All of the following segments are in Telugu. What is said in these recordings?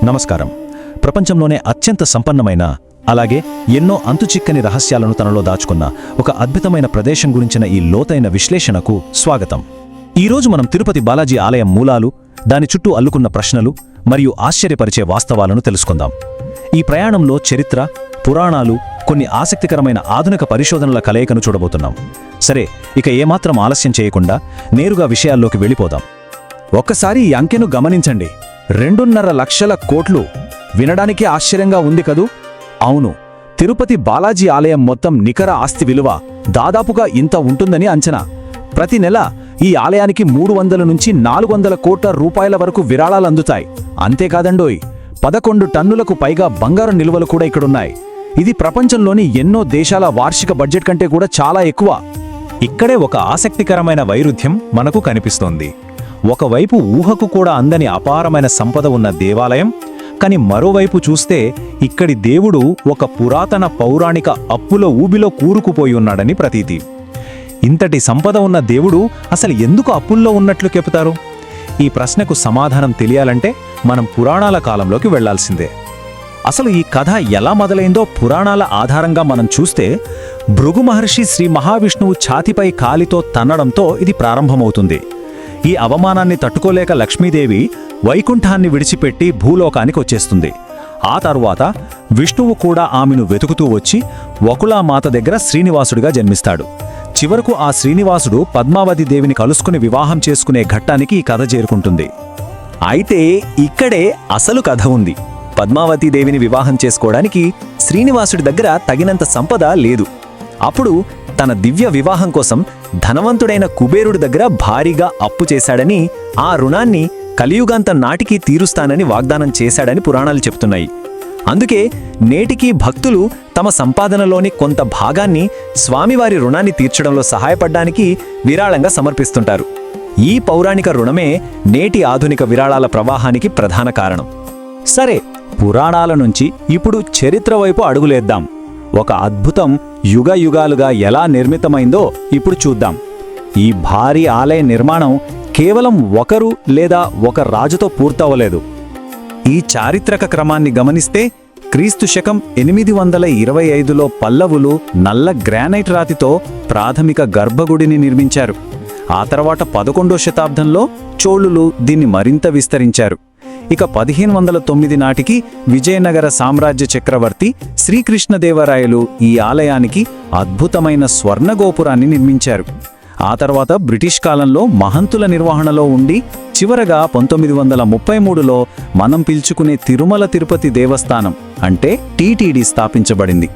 నమస్కారం. ప్రపంచంలోనే అత్యంత సంపన్నమైన అలాగే ఎన్నో అంతుచిక్కని రహస్యాలను తనలో దాచుకున్న ఒక అద్భుతమైన ప్రదేశం గురించిన ఈ లోతైన విశ్లేషణకు స్వాగతం. ఈరోజు మనం తిరుపతి బాలాజీ ఆలయం మూలాలు, దాని చుట్టూ అల్లుకున్న ప్రశ్నలు మరియు ఆశ్చర్యపరిచే వాస్తవాలను తెలుసుకుందాం. ఈ ప్రయాణంలో చరిత్ర, పురాణాలు, కొన్ని ఆసక్తికరమైన ఆధునిక పరిశోధనల కలయికను చూడబోతున్నాం. సరే, ఇక ఏమాత్రం ఆలస్యం చేయకుండా నేరుగా విషయాల్లోకి వెళ్ళిపోదాం. ఒక్కసారి ఈ అంకెను గమనించండి. 2.5 లక్షల కోట్లు. వినడానికి ఆశ్చర్యంగా ఉంది కదూ? అవును, తిరుపతి బాలాజీ ఆలయం మొత్తం నికర ఆస్తి విలువ దాదాపుగా ఇంత ఉంటుందని అంచనా. ప్రతి నెల ఈ ఆలయానికి 300 నుంచి 400 కోట్ల రూపాయల వరకు విరాళాలు అందుతాయి. అంతేకాదండోయ్, 11 టన్నులకు పైగా బంగారు నిల్వలు కూడా ఇక్కడున్నాయి. ఇది ప్రపంచంలోని ఎన్నో దేశాల వార్షిక బడ్జెట్ కంటే కూడా చాలా ఎక్కువ. ఇక్కడే ఒక ఆసక్తికరమైన వైరుధ్యం మనకు కనిపిస్తోంది. ఒకవైపు ఊహకు కూడా అందని అపారమైన సంపద ఉన్న దేవాలయం, కాని మరోవైపు చూస్తే ఇక్కడి దేవుడు ఒక పురాతన పౌరాణిక అప్పుల ఊబిలో కూరుకుపోయి ఉన్నాడని ప్రతీతి. ఇంతటి సంపద ఉన్న దేవుడు అసలు ఎందుకు అప్పుల్లో ఉన్నట్లు చెబుతారు? ఈ ప్రశ్నకు సమాధానం తెలియాలంటే మనం పురాణాల కాలంలోకి వెళ్లాల్సిందే. అసలు ఈ కథ ఎలా మొదలైందో పురాణాల ఆధారంగా మనం చూస్తే, భృగు మహర్షి శ్రీ మహావిష్ణువు ఛాతిపై కాలితో తన్నడంతో ఇది ప్రారంభమవుతుంది. ఈ అవమానాన్ని తట్టుకోలేక లక్ష్మీదేవి వైకుంఠాన్ని విడిచిపెట్టి భూలోకానికి వచ్చేస్తుంది. ఆ తరువాత విష్ణువు కూడా ఆమెను వెతుకుతూ వచ్చి వకులామాత దగ్గర శ్రీనివాసుడిగా జన్మిస్తాడు. చివరకు ఆ శ్రీనివాసుడు పద్మావతి దేవిని కలుసుకుని వివాహం చేసుకునే ఘట్టానికి ఈ కథ చేరుకుంటుంది. అయితే ఇక్కడే అసలు కథ ఉంది. పద్మావతి దేవిని వివాహం చేసుకోవడానికి శ్రీనివాసుడి దగ్గర తగినంత సంపద లేదు. అప్పుడు తన దివ్య వివాహం కోసం ధనవంతుడైన కుబేరుడి దగ్గర భారీగా అప్పు చేశాడని, ఆ రుణాన్ని కలియుగాంతం నాటికి తీరుస్తానని వాగ్దానం చేశాడని పురాణాలు చెప్తున్నాయి. అందుకే నేటికీ భక్తులు తమ సంపాదనలోని కొంత భాగాన్ని స్వామివారి రుణాన్ని తీర్చడంలో సహాయపడ్డానికి విరాళంగా సమర్పిస్తుంటారు. ఈ పౌరాణిక రుణమే నేటి ఆధునిక విరాళాల ప్రవాహానికి ప్రధాన కారణం. సరే, పురాణాల నుంచి ఇప్పుడు చరిత్ర వైపు అడుగులేద్దాం. ఒక అద్భుతం యుగయుగాలుగా ఎలా నిర్మితమైందో ఇప్పుడు చూద్దాం. ఈ భారీ ఆలయ నిర్మాణం కేవలం ఒకరు లేదా ఒక రాజుతో పూర్తవలేదు. ఈ చారిత్రక క్రమాన్ని గమనిస్తే క్రీస్తు శకం 825లో పల్లవులు నల్ల గ్రానైట్ రాతితో ప్రాథమిక గర్భగుడిని నిర్మించారు. ఆ తర్వాత 11వ శతాబ్దంలో చోళులు దీన్ని మరింత విస్తరించారు. ఇక 1509 నాటికి విజయనగర సామ్రాజ్య చక్రవర్తి శ్రీకృష్ణదేవరాయలు ఈ ఆలయానికి అద్భుతమైన స్వర్ణగోపురాన్ని నిర్మించారు. ఆ తర్వాత బ్రిటిష్ కాలంలో మహంతుల నిర్వహణలో ఉండి చివరగా 1933లో మనం పిలుచుకునే తిరుమల తిరుపతి దేవస్థానం అంటే టీటీడీ స్థాపించబడింది.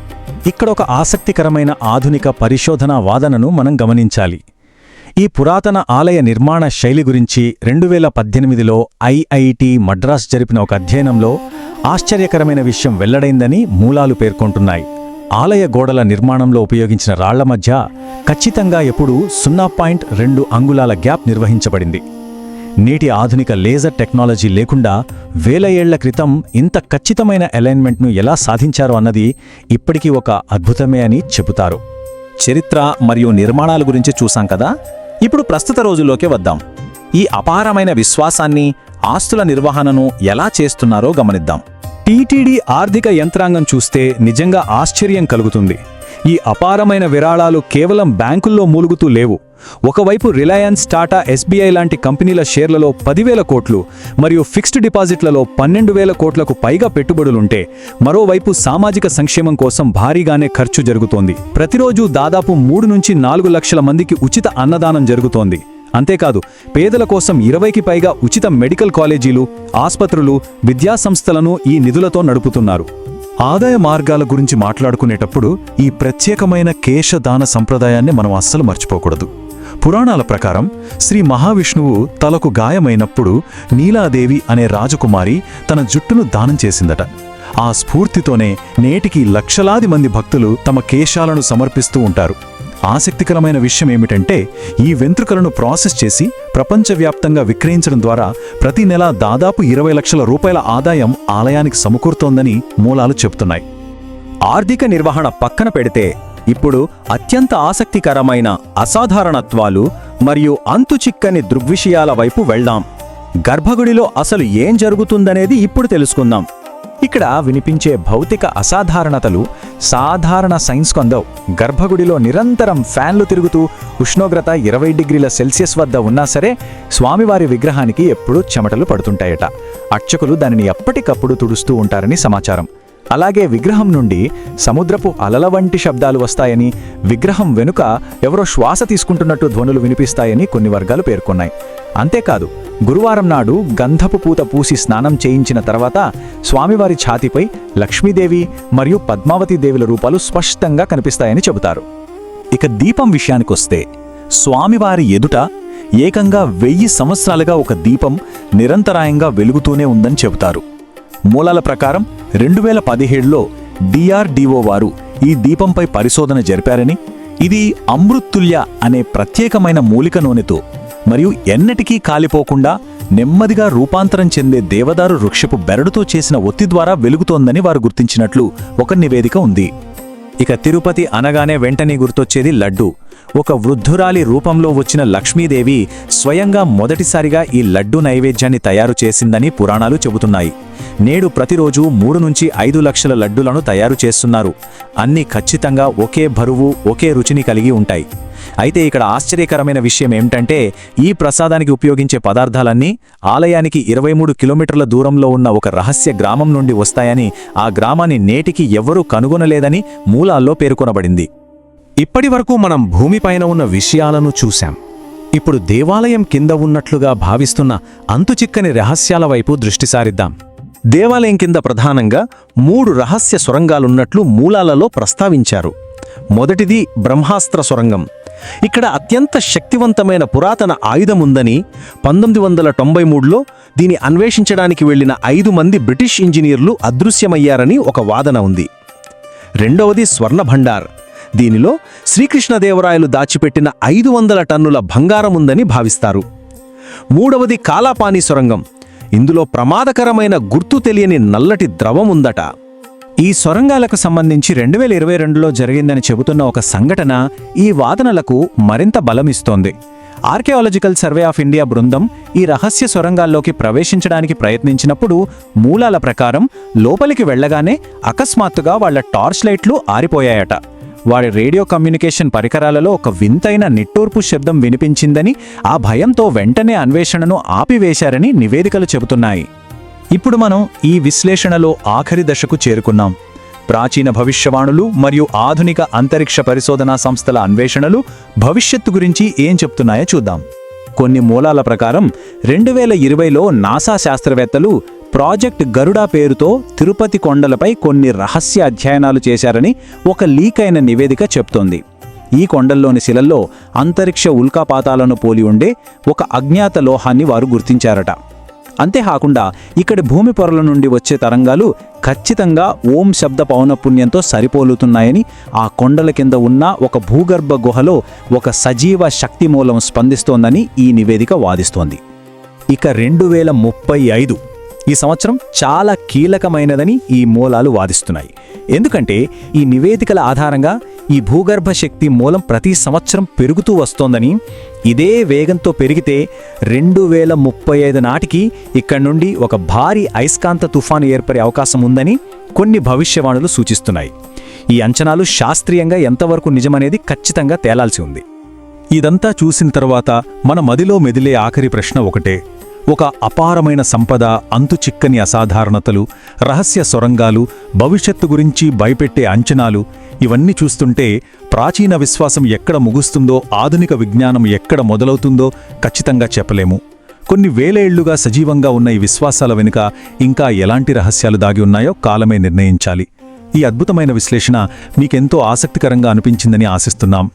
ఇక్కడ ఒక ఆసక్తికరమైన ఆధునిక పరిశోధనా వాదనను మనం గమనించాలి. ఈ పురాతన ఆలయ నిర్మాణ శైలి గురించి 2018లో ఐఐటి మద్రాస్ జరిపిన ఒక అధ్యయనంలో ఆశ్చర్యకరమైన విషయం వెల్లడైందని మూలాలు పేర్కొంటున్నాయి. ఆలయ గోడల నిర్మాణంలో ఉపయోగించిన రాళ్ల మధ్య ఖచ్చితంగా ఎప్పుడూ 0.2 అంగుళాల గ్యాప్ నిర్వహించబడింది. నేటి ఆధునిక లేజర్ టెక్నాలజీ లేకుండా వేల ఏళ్ల క్రితం ఇంత ఖచ్చితమైన అలైన్మెంట్ను ఎలా సాధించారో అన్నది ఇప్పటికీ ఒక అద్భుతమే అని చెబుతారు. చరిత్ర మరియు నిర్మాణాల గురించి చూసాం కదా. ఇప్పుడు ప్రస్తుత రోజుల్లోకే వద్దాం. ఈ అపారమైన విశ్వాసాన్ని, ఆస్తుల నిర్వహణను ఎలా చేస్తున్నారో గమనిద్దాం. టీటీడీ ఆర్థిక యంత్రాంగం చూస్తే నిజంగా ఆశ్చర్యం కలుగుతుంది. ఈ అపారమైన విరాళాలు కేవలం బ్యాంకుల్లో మూలుగుతూ లేవు. ఒకవైపు రిలయన్స్, టాటా, ఎస్బీఐ లాంటి కంపెనీల షేర్లలో 10,000 కోట్లు మరియు ఫిక్స్డ్ డిపాజిట్లలో 12,000 కోట్లకు పైగా పెట్టుబడులుంటే, మరోవైపు సామాజిక సంక్షేమం కోసం భారీగానే ఖర్చు జరుగుతోంది. ప్రతిరోజు దాదాపు 3 నుంచి 4 లక్షల మందికి ఉచిత అన్నదానం జరుగుతోంది. అంతేకాదు, పేదల కోసం 20కి పైగా ఉచిత మెడికల్ కాలేజీలు, ఆస్పత్రులు, విద్యాసంస్థలను ఈ నిధులతో నడుపుతున్నారు. ఆదాయ మార్గాల గురించి మాట్లాడుకునేటప్పుడు ఈ ప్రత్యేకమైన కేశదాన సంప్రదాయాన్ని మనం అస్సలు మర్చిపోకూడదు. పురాణాల ప్రకారం శ్రీ మహావిష్ణువు తలకు గాయమైనప్పుడు నీలాదేవి అనే రాజకుమారి తన జుట్టును దానం చేసిందట. ఆ స్ఫూర్తితోనే నేటికి లక్షలాది మంది భక్తులు తమ కేశాలను సమర్పిస్తూ ఉంటారు. ఆసక్తికరమైన విషయం ఏమిటంటే, ఈ వెంట్రుకలను ప్రాసెస్ చేసి ప్రపంచవ్యాప్తంగా విక్రయించడం ద్వారా ప్రతి నెల దాదాపు 20 లక్షల రూపాయల ఆదాయం ఆలయానికి సమకూరుతోందని మూలాలు చెబుతున్నాయి. ఆర్థిక నిర్వహణ పక్కన పెడితే ఇప్పుడు అత్యంత ఆసక్తికరమైన అసాధారణత్వాలు మరియు అంతుచిక్కని దృగ్విషయాల వైపు వెళ్దాం. గర్భగుడిలో అసలు ఏం జరుగుతుందనేది ఇప్పుడు తెలుసుకుందాం. ఇక్కడ వినిపించే భౌతిక అసాధారణతలు సాధారణ సైన్స్కు అందవు. గర్భగుడిలో నిరంతరం ఫ్యాన్లు తిరుగుతూ ఉష్ణోగ్రత 20 డిగ్రీల సెల్సియస్ వద్ద ఉన్నా సరే స్వామివారి విగ్రహానికి ఎప్పుడూ చెమటలు పడుతుంటాయట. అర్చకులు దానిని ఎప్పటికప్పుడు తుడుస్తూ ఉంటారని సమాచారం. అలాగే విగ్రహం నుండి సముద్రపు అలల వంటి శబ్దాలు వస్తాయని, విగ్రహం వెనుక ఎవరో శ్వాస తీసుకుంటున్నట్టు ధ్వనులు వినిపిస్తాయని కొన్ని వర్గాలు పేర్కొన్నాయి. అంతేకాదు, గురువారం నాడు గంధపు పూత పూసి స్నానం చేయించిన తర్వాత స్వామివారి ఛాతీపై లక్ష్మీదేవి మరియు పద్మావతీదేవుల రూపాలు స్పష్టంగా కనిపిస్తాయని చెబుతారు. ఇక దీపం విషయానికొస్తే స్వామివారి ఎదుట ఏకంగా 1000 సంవత్సరాలుగా ఒక దీపం నిరంతరాయంగా వెలుగుతూనే ఉందని చెబుతారు. మూలాల ప్రకారం 2017లో DRDO వారు ఈ దీపంపై పరిశోధన జరిపారని, ఇది అమృత్తుల్య అనే ప్రత్యేకమైన మూలిక నూనెతో మరియు ఎన్నటికీ కాలిపోకుండా నెమ్మదిగా రూపాంతరం చెందే దేవదారు వృక్షపు బెరడుతో చేసిన ఒత్తి ద్వారా వెలుగుతోందని వారు గుర్తించినట్లు ఒక నివేదిక ఉంది. ఇక తిరుపతి అనగానే వెంటనే గుర్తొచ్చేది లడ్డూ. ఒక వృద్ధురాలి రూపంలో వచ్చిన లక్ష్మీదేవి స్వయంగా మొదటిసారిగా ఈ లడ్డూ నైవేద్యాన్ని తయారు చేసిందని పురాణాలు చెబుతున్నాయి. నేడు ప్రతిరోజు 3 నుంచి 5 లక్షల లడ్డూలను తయారు చేస్తున్నారు. అన్నీ ఖచ్చితంగా ఒకే బరువు, ఒకే రుచిని కలిగి ఉంటాయి. అయితే ఇక్కడ ఆశ్చర్యకరమైన విషయం ఏమిటంటే, ఈ ప్రసాదానికి ఉపయోగించే పదార్థాలన్నీ ఆలయానికి 23 కిలోమీటర్ల దూరంలో ఉన్న ఒక రహస్య గ్రామం నుండి వస్తాయని, ఆ గ్రామాన్ని నేటికి ఎవ్వరూ కనుగొనలేదని మూలాల్లో పేర్కొనబడింది. ఇప్పటివరకు మనం భూమిపైన ఉన్న విషయాలను చూశాం. ఇప్పుడు దేవాలయం కింద ఉన్నట్లుగా భావిస్తున్న అంతుచిక్కని రహస్యాల వైపు దృష్టి సారిద్దాం. దేవాలయం కింద ప్రధానంగా 3 రహస్య సొరంగాలున్నట్లు మూలాలలో ప్రస్తావించారు. మొదటిది బ్రహ్మాస్త్ర సొరంగం. ఇక్కడ అత్యంత శక్తివంతమైన పురాతన ఆయుధముందని, 1993లో దీని అన్వేషించడానికి వెళ్లిన 5 మంది బ్రిటిష్ ఇంజనీర్లు అదృశ్యమయ్యారని ఒక వాదన ఉంది. రెండవది స్వర్ణ భండార్. దీనిలో శ్రీకృష్ణదేవరాయలు దాచిపెట్టిన 500 టన్నుల బంగారముందని భావిస్తారు. మూడవది కాలాపానీ సొరంగం. ఇందులో ప్రమాదకరమైన గుర్తు తెలియని నల్లటి ద్రవముందట. ఈ సొరంగాలకు సంబంధించి 2022లో జరిగిందని చెబుతున్న ఒక సంఘటన ఈ వాదనలకు మరింత బలమిస్తోంది. ఆర్కియాలజికల్ సర్వే ఆఫ్ ఇండియా బృందం ఈ రహస్య సొరంగాల్లోకి ప్రవేశించడానికి ప్రయత్నించినప్పుడు మూలాల ప్రకారం లోపలికి వెళ్లగానే అకస్మాత్తుగా వాళ్ల టార్చ్ లైట్లు ఆరిపోయాయట. వారి రేడియో కమ్యూనికేషన్ పరికరాలలో ఒక వింతైన నిట్టూర్పు శబ్దం వినిపించిందని, ఆ భయంతో వెంటనే అన్వేషణను ఆపివేశారని నివేదికలు చెబుతున్నాయి. ఇప్పుడు మనం ఈ విశ్లేషణలో ఆఖరి దశకు చేరుకున్నాం. ప్రాచీన భవిష్యవాణులు మరియు ఆధునిక అంతరిక్ష పరిశోధనా సంస్థల అన్వేషణలు భవిష్యత్తు గురించి ఏం చెప్తున్నాయో చూద్దాం. కొన్ని మూలాల ప్రకారం 2020లో నాసా శాస్త్రవేత్తలు ప్రాజెక్ట్ గరుడా పేరుతో తిరుపతి కొండలపై కొన్ని రహస్య అధ్యయనాలు చేశారని ఒక లీక్ అయిన నివేదిక చెప్తోంది. ఈ కొండల్లోని శిలల్లో అంతరిక్ష ఉల్కాపాతాలను పోలి ఉండే ఒక అజ్ఞాత లోహాన్ని వారు గుర్తించారట. అంతేకాకుండా ఇక్కడి భూమి పొరల నుండి వచ్చే తరంగాలు ఖచ్చితంగా ఓం శబ్ద పౌనఃపున్యంతో సరిపోలుతున్నాయని, ఆ కొండల కింద ఉన్న ఒక భూగర్భ గుహలో ఒక సజీవ శక్తి మూలం స్పందిస్తోందని ఈ నివేదిక వాదిస్తోంది. ఇక 2035 ఈ సంవత్సరం చాలా కీలకమైనదని ఈ మూలాలు వాదిస్తున్నాయి. ఎందుకంటే ఈ నివేదికల ఆధారంగా ఈ భూగర్భ శక్తి మూలం ప్రతి సంవత్సరం పెరుగుతూ వస్తోందని, ఇదే వేగంతో పెరిగితే 2035 నాటికి ఇక్కడి నుండి ఒక భారీ అయస్కాంత తుఫాను ఏర్పడే అవకాశం ఉందని కొన్ని భవిష్యవాణులు సూచిస్తున్నాయి. ఈ అంచనాలు శాస్త్రీయంగా ఎంతవరకు నిజమనేది ఖచ్చితంగా తేలాల్సి ఉంది. ఇదంతా చూసిన తర్వాత మన మదిలో మెదిలే ఆఖరి ప్రశ్న ఒకటే. ఒక అపారమైన సంపద, అంతుచిక్కని అసాధారణతలు, రహస్య సొరంగాలు, భవిష్యత్తు గురించి భయపెట్టే అంచనాలు, ఇవన్నీ చూస్తుంటే ప్రాచీన విశ్వాసం ఎక్కడ ముగుస్తుందో, ఆధునిక విజ్ఞానం ఎక్కడ మొదలవుతుందో ఖచ్చితంగా చెప్పలేము. కొన్ని వేల ఏళ్లుగా సజీవంగా ఉన్న ఈ విశ్వాసాల వెనుక ఇంకా ఎలాంటి రహస్యాలు దాగి ఉన్నాయో కాలమే నిర్ణయించాలి. ఈ అద్భుతమైన విశ్లేషణ మీకెంతో ఆసక్తికరంగా అనిపించిందని ఆశిస్తున్నాం.